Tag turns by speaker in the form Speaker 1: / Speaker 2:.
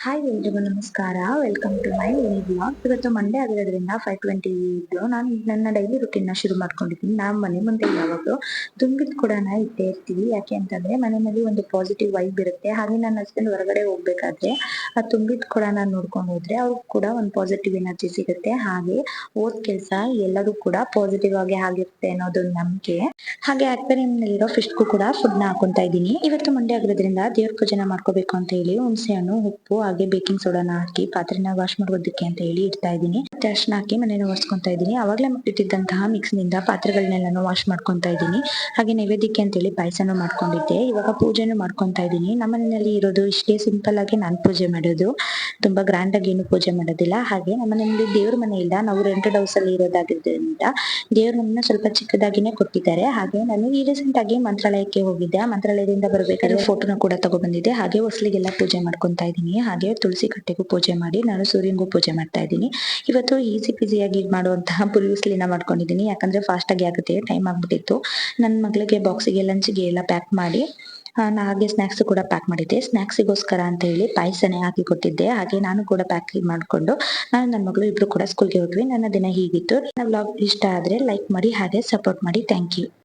Speaker 1: Hi ಎಲ್ರಿಗೂ ನಮಸ್ಕಾರ. Welcome to my vlog. ಇವತ್ತು ಮಂಡೇ ಆಗಿರೋದ್ರಿಂದ 5:20 ಇದ್ದು ನಾನು ನನ್ನ ಡೈಲಿ ರುಟೀನ್ನ ಶುರು ಮಾಡ್ಕೊಂಡಿದ್ದೀನಿ. ನಾವು ಮನೆ ಮುಂದೆ ಯಾವಾಗಲೂ ತುಂಬಿದ ಕೊಡನ ಇಟ್ಟೇ ಇರ್ತೀವಿ. ಯಾಕೆ ಅಂತಂದ್ರೆ ಮನೆಯಲ್ಲಿ ಒಂದು ಪಾಸಿಟಿವ್ ವೈಬ್ ಇರುತ್ತೆ. ಹಾಗೆ ನನ್ನ ಹಸ್ಬೆಂಡ್ ಹೊರಗಡೆ ಹೋಗ್ಬೇಕಾದ್ರೆ ಆ ತುಂಬಿದ ಕೊಡನ ನೋಡ್ಕೊಂಡು ಹೋದ್ರೆ ಅವ್ರಿಗೆ ಕೂಡ ಒಂದು ಪಾಸಿಟಿವ್ ಎನರ್ಜಿ ಸಿಗುತ್ತೆ. ಹಾಗೆ ಓದ್ ಕೆಲಸ ಎಲ್ಲರೂ ಕೂಡ ಪಾಸಿಟಿವ್ ಆಗಿ ಆಗಿರುತ್ತೆ ಅನ್ನೋದೊಂದು ನಂಬಿಕೆ. ಹಾಗೆ ಅಕ್ವೇರಿಯಂ ನಲ್ಲಿರೋ ಫಿಶ್ಗೂ ಕೂಡ ಫುಡ್ ನ ಹಾಕೊಂತಾ ಇದ್ದೀನಿ. ಇವತ್ತು ಮಂಡೇ ಆಗಿರೋದ್ರಿಂದ ದೇವ್ರ ಪೂಜೆನ ಮಾಡ್ಕೋಬೇಕು ಅಂತ ಹೇಳಿ ಹುಣಸೆ ಹಣ್ಣು, ಉಪ್ಪು ಹಾಗೆ ಬೇಕಿಂಗ್ ಸೋಡಾನ ಹಾಕಿ ಪಾತ್ರೆನ ವಾಶ್ ಮಾಡೋದಕ್ಕೆ ಅಂತ ಹೇಳಿ ಇಡ್ತಾ ಇದ್ದೀನಿ. ಮತ್ತೆ ಅರ್ಶನ ಹಾಕಿ ಮನೇನ ಒರೆಸ್ಕೊಂತಾ ಇದ್ದೀನಿ. ಅವಾಗಲೇ ಇಟ್ಟಿದ್ದಂತಹ ಮಿಕ್ಸ್ ನಿಂದ ಪಾತ್ರೆಗಳನ್ನೆಲ್ಲಾನು ವಾಶ್ ಮಾಡ್ಕೊಂತಾ ಇದ್ದೀನಿ. ಹಾಗೆ ನೈವೇದ್ಯಕ್ಕೆ ಅಂತ ಹೇಳಿ ಪಾಯಸನೂ ಮಾಡ್ಕೊಂಡಿದ್ದೆ. ಇವಾಗ ಪೂಜೆನೂ ಮಾಡ್ಕೊಂತಾ ಇದ್ದೀನಿ. ನಮ್ಮ ಮನೆಯಲ್ಲಿ ಇರೋದು ಇಷ್ಟೇ ಸಿಂಪಲ್ ಆಗಿ ನಾನು ಪೂಜೆ ಮಾಡೋದು. ತುಂಬಾ ಗ್ರ್ಯಾಂಡ್ ಆಗಿ ಏನು ಪೂಜೆ ಮಾಡೋದಿಲ್ಲ. ಹಾಗೆ ನಮ್ಮ ಮನೆಯಲ್ಲಿ ದೇವ್ರ ಮನೆ ಇಲ್ಲ, ನಾವು ರೆಂಟೆಡ್ ಹೌಸ್ ಅಲ್ಲಿ ಇರೋದಾಗಿದ್ದರಿಂದ ದೇವ್ರ ಮನೆನ ಸ್ವಲ್ಪ ಚಿಕ್ಕದಾಗಿನೇ ಕೊಟ್ಟಿದ್ದಾರೆ. ಹಾಗೆ ನಾನು ಈ ರೀಸೆಂಟ್ ಆಗಿ ಮಂತ್ರಾಲಯಕ್ಕೆ ಹೋಗಿದ್ದೆ. ಮಂತ್ರಾಲಯದಿಂದ ಬರ್ಬೇಕಾದ್ರೆ ಫೋಟೋನ ಕೂಡ ತಗೊಬಂದಿದ್ದೆ. ಹಾಗೆ ಹೊಸ್ಲಿಗೆಲ್ಲ ಪೂಜೆ ಮಾಡ್ಕೊಂತಾ ಇದ್ದೀನಿ. ಹಾಗೆ ತುಳಸಿ ಕಟ್ಟೆಗೂ ಪೂಜೆ ಮಾಡಿ ನಾನು ಸೂರ್ಯಂಗೂ ಪೂಜೆ ಮಾಡ್ತಾ ಇದ್ದೀನಿ. ಇವತ್ತು ಈಸಿ ಪೀಸಿಯಾಗಿ ಮಾಡುವಂತಹ ಪುರಿ ಉಸ್ಲಿನ ಮಾಡ್ಕೊಂಡಿದ್ದೀನಿ. ಯಾಕಂದ್ರೆ ಫಾಸ್ಟ್ ಆಗಿ ಆಗುತ್ತೆ, ಟೈಮ್ ಆಗ್ಬಿಟ್ಟಿತ್ತು. ನನ್ನ ಮಗಳಿಗೆ ಬಾಕ್ಸಿಗೆ ಲಂಚ್ಗೆ ಎಲ್ಲ ಪ್ಯಾಕ್ ಮಾಡಿ ಹಾಗೆ ಸ್ನಾಕ್ಸ್ ಕೂಡ ಪ್ಯಾಕ್ ಮಾಡಿದ್ದೆ. ಸ್ನಾಕ್ಸಿಗೋಸ್ಕರ ಅಂತ ಹೇಳಿ ಪಾಯಸನೇ ಹಾಕಿ ಕೊಟ್ಟಿದ್ದೆ. ಹಾಗೆ ನಾನು ಕೂಡ ಪ್ಯಾಕ್ ಮಾಡ್ಕೊಂಡು ನಾನು ನನ್ನ ಮಗಳು ಇಬ್ರು ಕೂಡ ಸ್ಕೂಲ್ಗೆ ಹೋದ್ವಿ. ನನ್ನ ದಿನ ಹೀಗಿತ್ತು. ನನ್ನ ವ್ಲಾಗ್ ಇಷ್ಟ ಆದ್ರೆ ಲೈಕ್ ಮಾಡಿ ಹಾಗೆ ಸಪೋರ್ಟ್ ಮಾಡಿ. Thank you.